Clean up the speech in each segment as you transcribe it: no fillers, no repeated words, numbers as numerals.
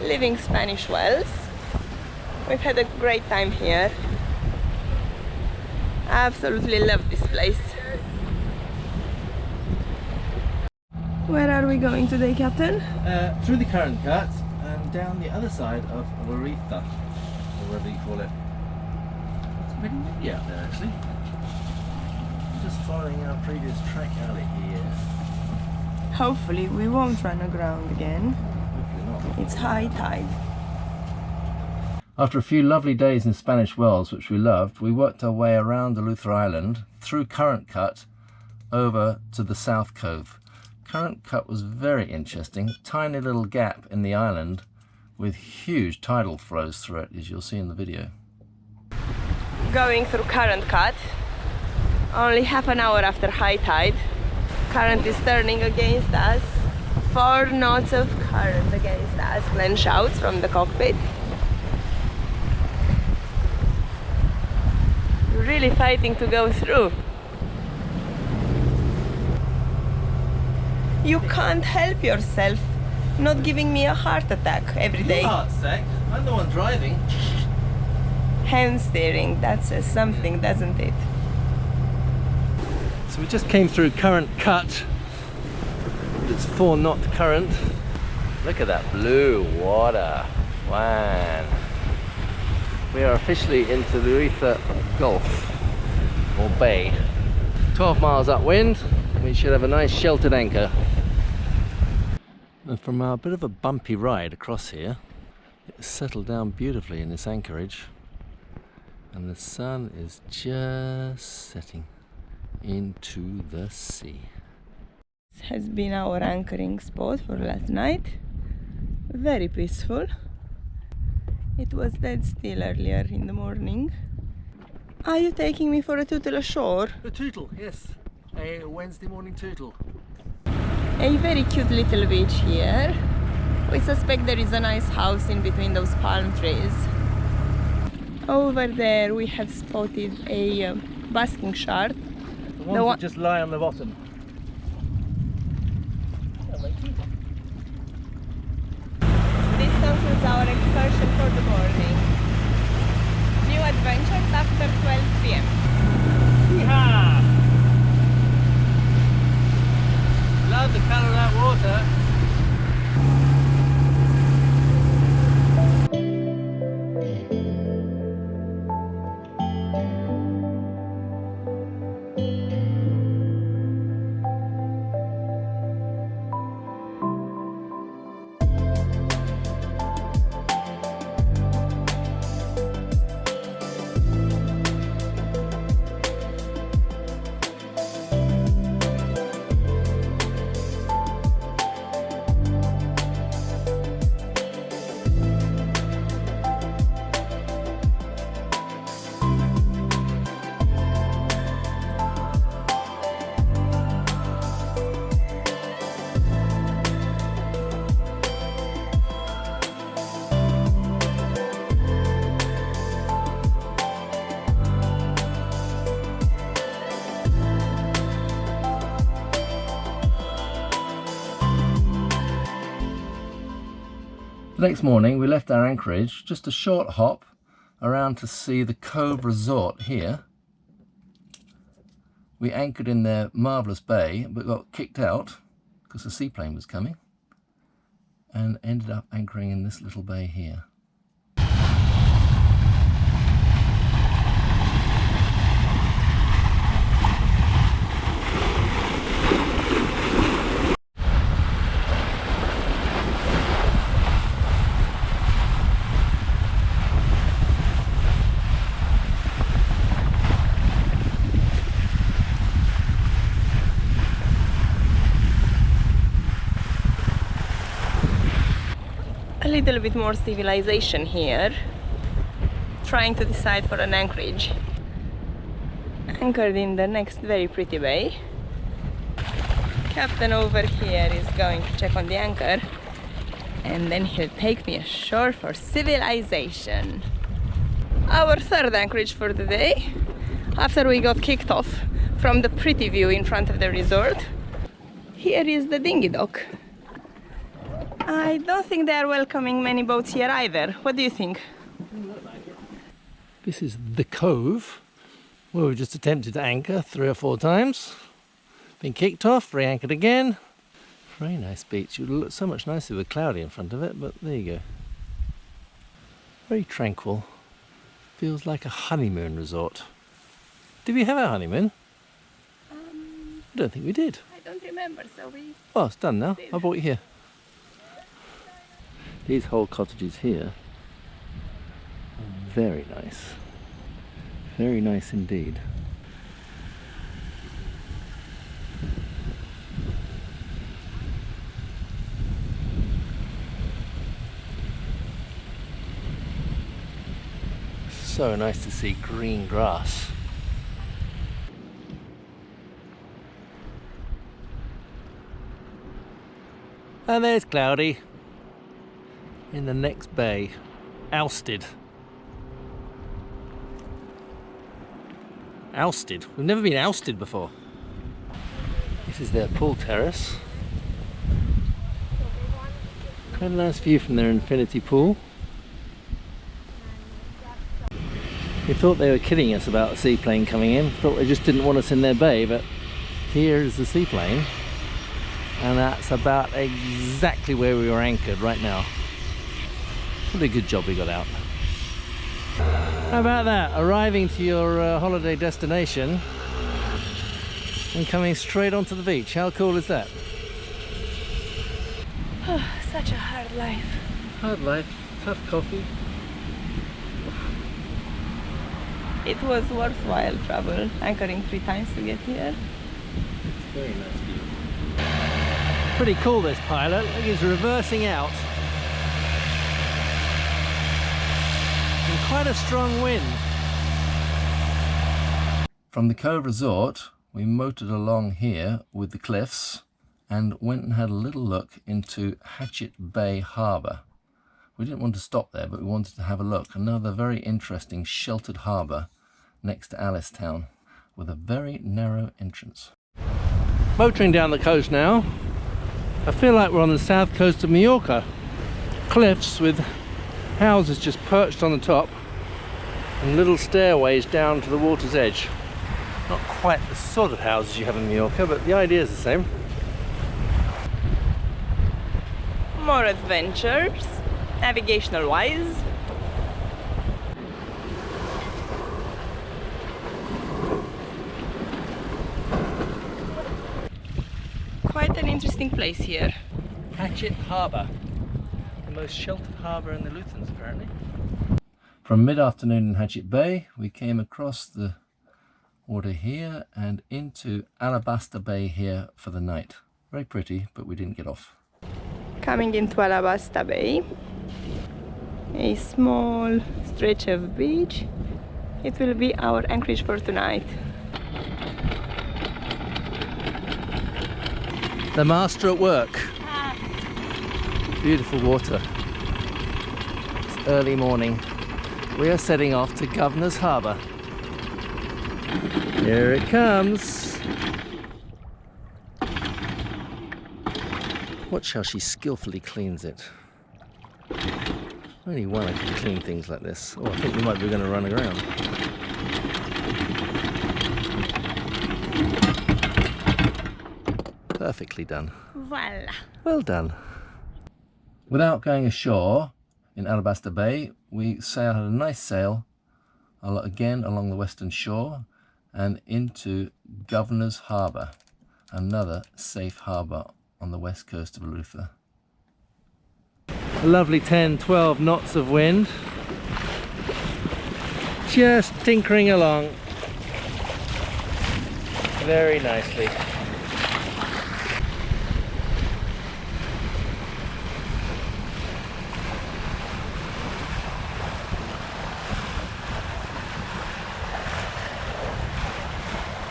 leaving Spanish Wells. We've had a great time here. Absolutely love this place. Where are we going today, Captain? Through the current cut and down the other side of Eleuthera, or whatever you call it. It's pretty windy out there actually. Just following our previous track alley here. Hopefully we won't run aground again. Hopefully not. It's high tide. After a few lovely days in Spanish Wells, which we loved, we worked our way around Eleuthera Island, through Current Cut, over to the South Cove. Current Cut was very interesting, tiny little gap in the island with huge tidal flows through it, as you'll see in the video. Going through Current Cut, only half an hour after high tide. Current is turning against us. 4 knots of current against us, Glenn shouts from the cockpit. Really fighting to go through. You can't help yourself not giving me a heart attack every day. Heart attack? I'm the one driving. Hand steering, that says something, doesn't it? So we just came through Current Cut. It's 4 knot current. Look at that blue water. Wow. We are officially into the Eleuthera Gulf, or Bay. 12 miles upwind, we should have a nice sheltered anchor. And from our bit of a bumpy ride across here, it's settled down beautifully in this anchorage. And the sun is just setting into the sea. This has been our anchoring spot for last night. Very peaceful. It was dead still earlier in the morning. Are you taking me for a tootle ashore? A tootle, yes. A Wednesday morning tootle. A very cute little beach here. We suspect there is a nice house in between those palm trees. Over there we have spotted a basking shark. The ones that just lie on the bottom. This concludes our excursion for the morning. New adventures after 12 p.m. Yeehaw! Love the colour of that water. The next morning we left our anchorage, just a short hop around to see the Cove resort here. We anchored in their marvellous bay but got kicked out because the seaplane was coming and ended up anchoring in this little bay here. A little bit more civilization here. Trying to decide for an anchorage. Anchored in the next very pretty bay. Captain over here is going to check on the anchor and then he'll take me ashore for civilization. Our third anchorage for the day, after we got kicked off from the pretty view in front of the resort. Here is the dinghy dock. I don't think they are welcoming many boats here either. What do you think? This is the Cove, where we just attempted to anchor 3 or 4 times. Been kicked off, re-anchored again. Very nice beach. It would look so much nicer with cloudy in front of it, but there you go. Very tranquil. Feels like a honeymoon resort. Did we have our honeymoon? I don't think we did. I don't remember, so we... Oh, it's done now. I brought you here. These whole cottages here are very nice. Very nice indeed. So nice to see green grass. And there's Cloudy in the next bay, ousted. Ousted? We've never been ousted before. This is their pool terrace. Quite a nice view from their infinity pool. We thought they were kidding us about a seaplane coming in. Thought they just didn't want us in their bay, but here is the seaplane. And that's about exactly where we were anchored right now. What a good job we got out. How about that? Arriving to your holiday destination and coming straight onto the beach. How cool is that? Oh, such a hard life. Hard life, tough coffee. It was worthwhile travel, anchoring 3 times to get here. Very nice view. Pretty cool, this pilot. Look, he's reversing out. And quite a strong wind. From the Cove Resort, we motored along here with the cliffs and went and had a little look into Hatchet Bay Harbour. We didn't want to stop there, but we wanted to have a look. Another very interesting sheltered harbour next to Alice-town with a very narrow entrance. Motoring down the coast now. I feel like we're on the south coast of Mallorca. Cliffs with houses just perched on the top and little stairways down to the water's edge. Not quite the sort of houses you have in Mallorca, but the idea is the same. More adventures, navigational wise. Quite an interesting place here. Hatchet Harbour, the most sheltered harbour in the Aleutians apparently. From mid-afternoon in Hatchet Bay, we came across the water here and into Alabaster Bay here for the night. Very pretty, but we didn't get off. Coming into Alabaster Bay, a small stretch of beach. It will be our anchorage for tonight. The master at work. Beautiful water. It's early morning. We are setting off to Governor's Harbour. Here it comes. Watch how she skillfully cleans it. Only one I can clean things like this. Oh, I think we might be going to run aground. Perfectly done. Voila. Well done. Without going ashore in Alabaster Bay, we had a nice sail again along the western shore and into Governor's Harbour, another safe harbour on the west coast of Eleuthera. A lovely 10-12 knots of wind, just tinkering along very nicely.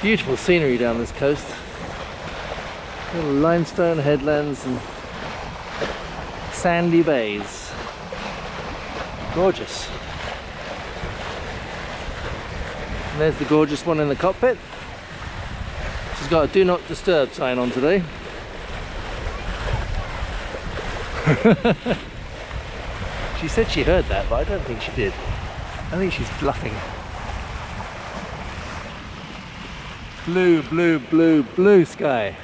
Beautiful scenery down this coast. Little limestone headlands and sandy bays. Gorgeous. And there's the gorgeous one in the cockpit. She's got a do not disturb sign on today. She said she heard that, but I don't think she did. I think she's bluffing. Blue, blue, blue, blue sky.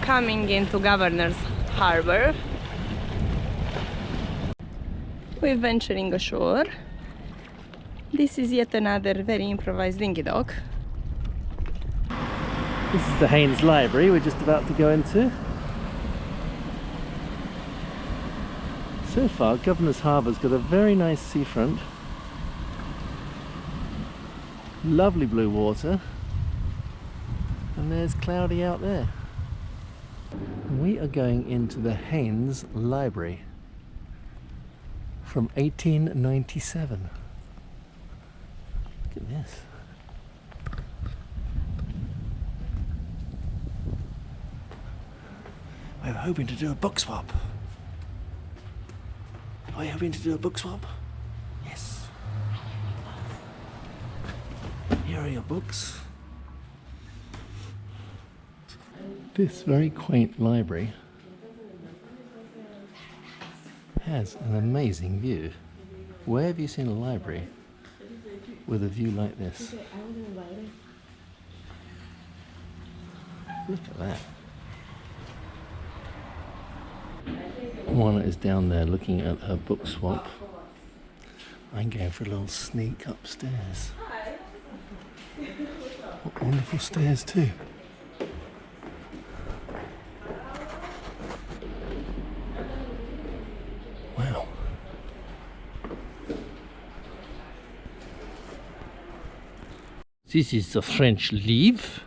Coming into Governor's Harbor. We're venturing ashore. This is yet another very improvised dinghy dock. This is the Haynes Library we're just about to go into. So far, Governor's Harbour's got a very nice seafront. Lovely blue water. And there's cloudy out there. And we are going into the Haynes Library from 1897. Look at this. We were hoping to do a book swap. Are you hoping to do a book swap? Yes. Here are your books. This very quaint library has an amazing view. Where have you seen a library with a view like this? Look at that. Juana is down there looking at her book swap. I'm going for a little sneak upstairs. What wonderful stairs too. Wow. This is the French Leave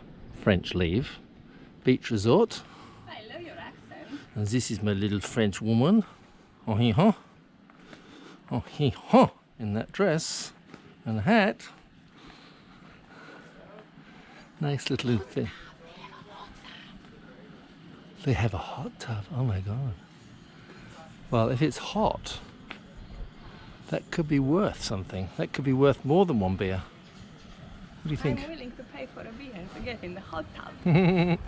beach resort. I love your accent. And this is my little French woman. Oh hee haw. Oh hee haw. In that dress and hat. Nice little thing. They have a hot tub. Oh my god. Well, if it's hot, that could be worth something. That could be worth more than one beer. What do you think? I'm willing to pay for a beer to get in the hot tub.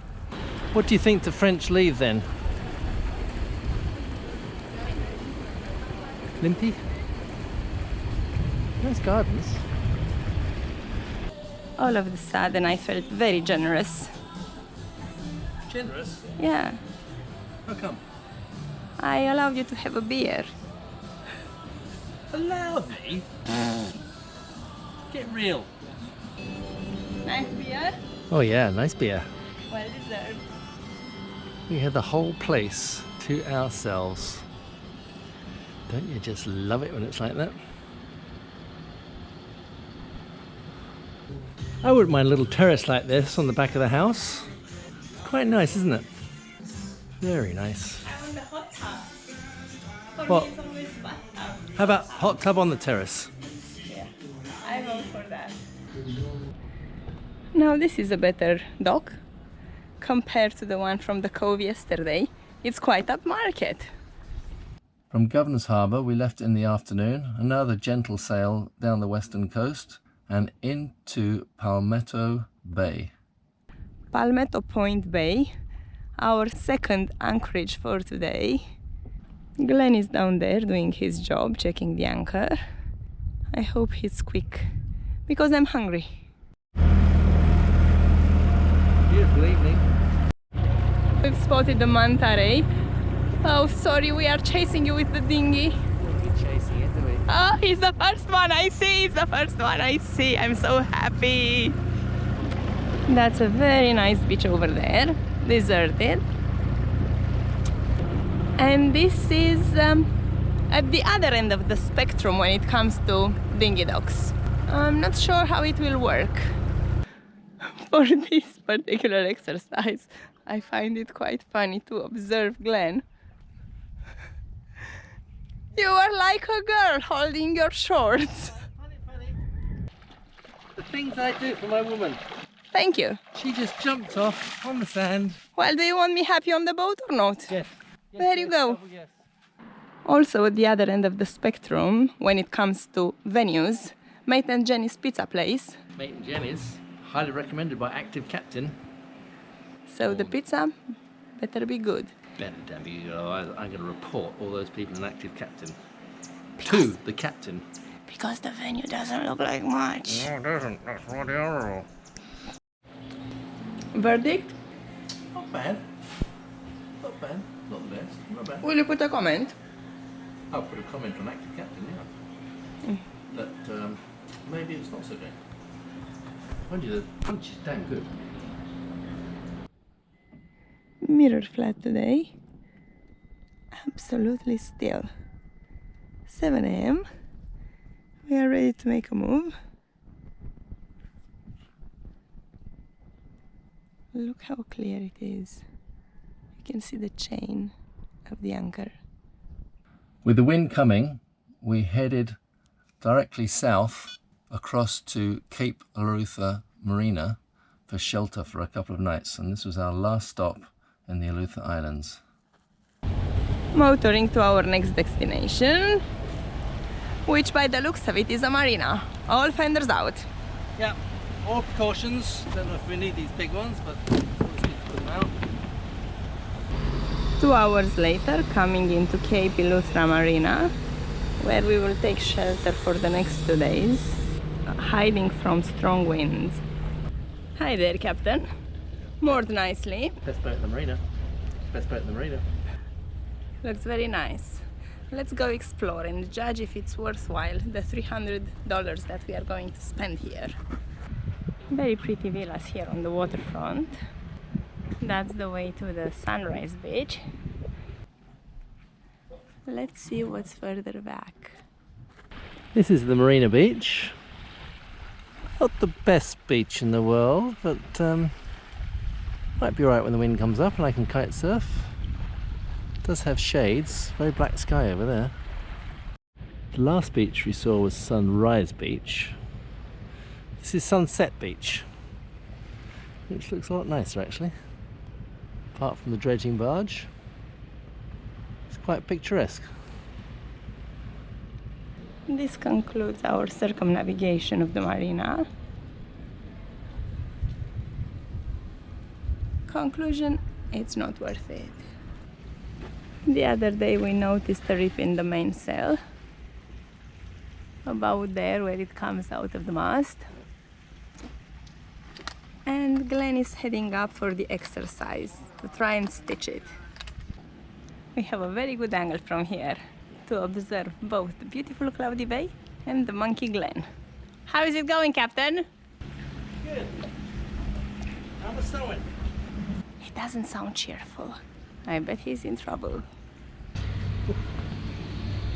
What do you think the French leave then? Limpy? Nice gardens. All of a sudden I felt very generous. Generous? Yeah. How come? I allowed you to have a beer. Allow me? Get real. Nice beer? Oh yeah, nice beer. Well deserved. We had the whole place to ourselves. Don't you just love it when it's like that? I wouldn't mind a little terrace like this on the back of the house. It's quite nice, isn't it? Very nice. I want the hot tub. For What? me it's always bathtub. How about hot tub on the terrace? Yeah, I vote for that. Now this is a better dock compared to the one from the Cove yesterday. It's quite upmarket. From Governor's Harbour we left in the afternoon, another gentle sail down the western coast and into Palmetto Bay. Palmetto Point Bay, our second anchorage for today. Glenn is down there doing his job, checking the anchor. I hope he's quick, because I'm hungry. Beautiful evening. We've spotted the manta ray. Oh, sorry, we are chasing you with the dinghy. We're chasing it, do we? Oh, he's the first one I see. He's the first one I see. I'm so happy. That's a very nice beach over there, deserted. And this is at the other end of the spectrum when it comes to dinghy docks. I'm not sure how it will work. For this particular exercise, I find it quite funny to observe Glenn You are like a girl holding your shorts. Funny. The things I do for my woman. Thank you. She just jumped off on the sand. Well, do you want me happy on the boat or not? Yes. There you go. Yes. Also, at the other end of the spectrum, when it comes to venues, Mate and Jenny's Pizza Place. Mate and Jenny's, highly recommended by active captain. So the pizza better be good. Better damn you, otherwise I'm going to report all those people in active captain. To the captain. Because the venue doesn't look like much. No, it doesn't. That's what they are. Verdict? Not bad. Not bad. Not the best. Not bad. Will you put a comment? I'll put a comment on active captain, yeah. That maybe it's not so great. Mind you, the punch is damn good. Mirror flat today. Absolutely still. 7 AM. We are ready to make a move. Look how clear it is. You can see the chain of the anchor. With the wind coming, we headed directly south across to Cape Eleuthera Marina for shelter for a couple of nights, and this was our last stop in the Eleuthera Islands. Motoring to our next destination, which by the looks of it is a marina. All fenders out. Yeah, all precautions. Don't know if we need these big ones, but it's always good to put them out. 2 hours later, coming into Cape Eleuthera Marina, where we will take shelter for the next 2 days, hiding from strong winds. Hi there, Captain. Moored nicely. Best boat in the marina. Best boat in the marina. Looks very nice. Let's go explore and judge if it's worthwhile the $300 that we are going to spend here. Very pretty villas here on the waterfront. That's the way to the Sunrise Beach. Let's see what's further back. This is the Marina Beach. Not the best beach in the world, but might be alright when the wind comes up and I can kite surf. It does have shades, very black sky over there. The last beach we saw was Sunrise Beach. This is Sunset Beach, which looks a lot nicer actually. Apart from the dredging barge, it's quite picturesque. This concludes our circumnavigation of the marina. Conclusion, it's not worth it. The other day we noticed a rip in the mainsail, about there where it comes out of the mast. And Glenn is heading up for the exercise to try and stitch it. We have a very good angle from here to observe both the beautiful cloudy bay and the monkey Glen. How is it going, Captain? Good. How's the snowing? He doesn't sound cheerful. I bet he's in trouble.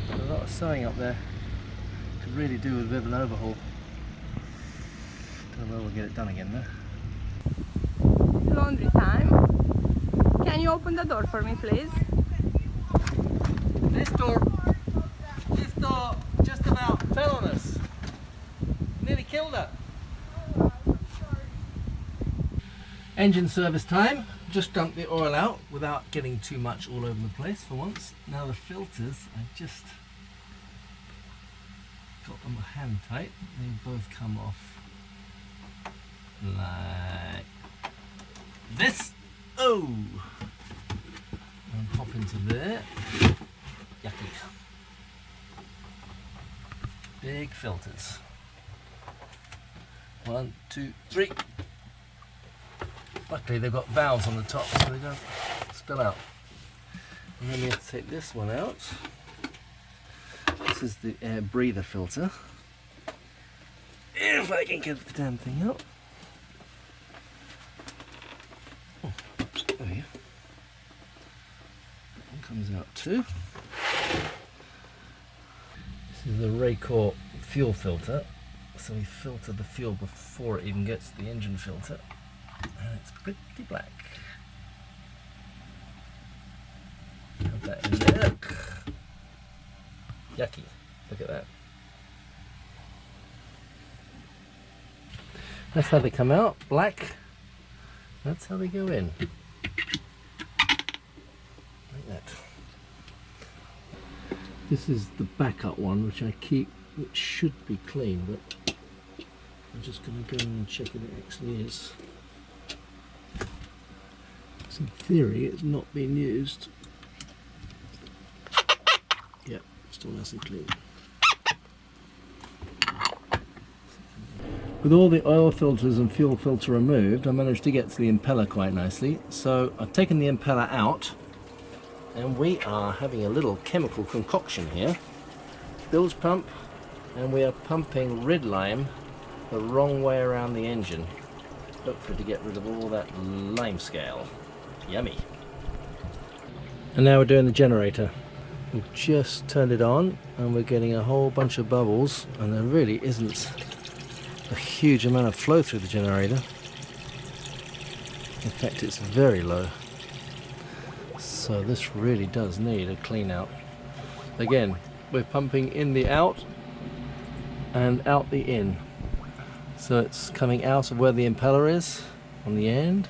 Got a lot of sewing up there. Could really do with a bit of an overhaul. Don't know when we'll get it done again though. Laundry time. Can you open the door for me, please? This door just about fell on us. Nearly killed her. Engine service time. Just dumped the oil out without getting too much all over the place for once. Now the filters, I just got them hand tight. They both come off like this. Oh! And pop into there. Yucky. Big filters. 1, 2, 3. Luckily they've got valves on the top so they don't spill out. And then we have to take this one out. This is the air breather filter. If I can get the damn thing out. Oh, there we go. That one comes out too. This is the Raycor fuel filter. So we filter the fuel before it even gets to the engine filter. And it's pretty black. Have that in there. Yucky. Look at that. That's how they come out, black. That's how they go in. Like that. This is the backup one, which I keep, which should be clean, but I'm just going to go and check if it actually is. So in theory, it's not being used. Yep, still nice and clean. With all the oil filters and fuel filter removed, I managed to get to the impeller quite nicely. So I've taken the impeller out, and we are having a little chemical concoction here. Bilge pump, and we are pumping red lime the wrong way around the engine, hopefully to get rid of all that lime scale. Yummy. And now we're doing the generator. We've just turned it on and we're getting a whole bunch of bubbles, and there really isn't a huge amount of flow through the generator. In fact, it's very low. So this really does need a clean out. Again, we're pumping in the out and out the in. So it's coming out of where the impeller is on the end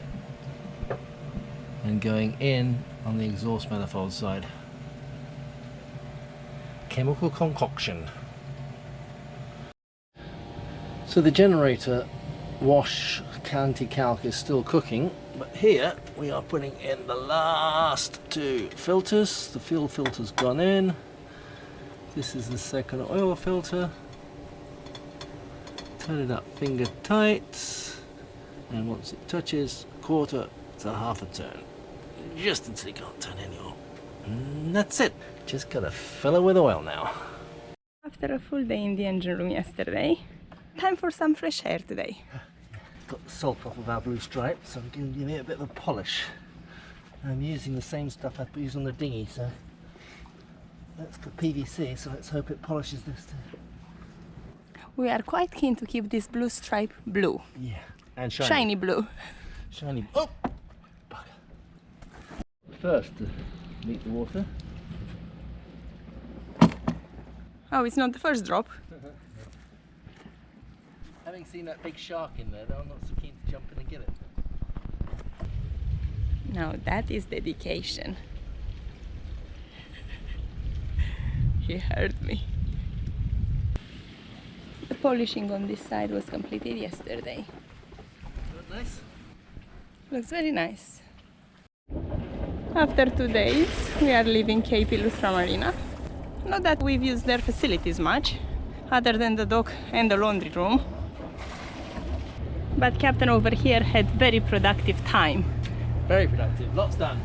and going in on the exhaust manifold side. Chemical concoction. So the generator wash anti-calc is still cooking, but here we are putting in the last two filters. The fuel filter's gone in. This is the second oil filter. Turn it up finger tight, and once it touches a quarter to half a turn, just until you can't turn anymore. And that's it. Just gotta fill it with oil now. After a full day in the engine room yesterday, time for some fresh air today. Got the salt off of our blue stripe, so I'm going to give it a bit of a polish. I'm using the same stuff I use on the dinghy, so that's got PVC, so let's hope it polishes this too. We are quite keen to keep this blue stripe blue. Yeah, and shiny. Shiny blue. Shiny. Oh! Bugger. First, to meet the water. Oh, it's not the first drop. Having seen that big shark in there, though, I'm not so keen to jump in and get it. Now that is dedication. He heard me. The polishing on this side was completed yesterday. Look nice? Looks very nice. After 2 days, we are leaving Cape Eleuthera Marina. Not that we've used their facilities much, other than the dock and the laundry room. But Captain over here had very productive time. Very productive, lots done.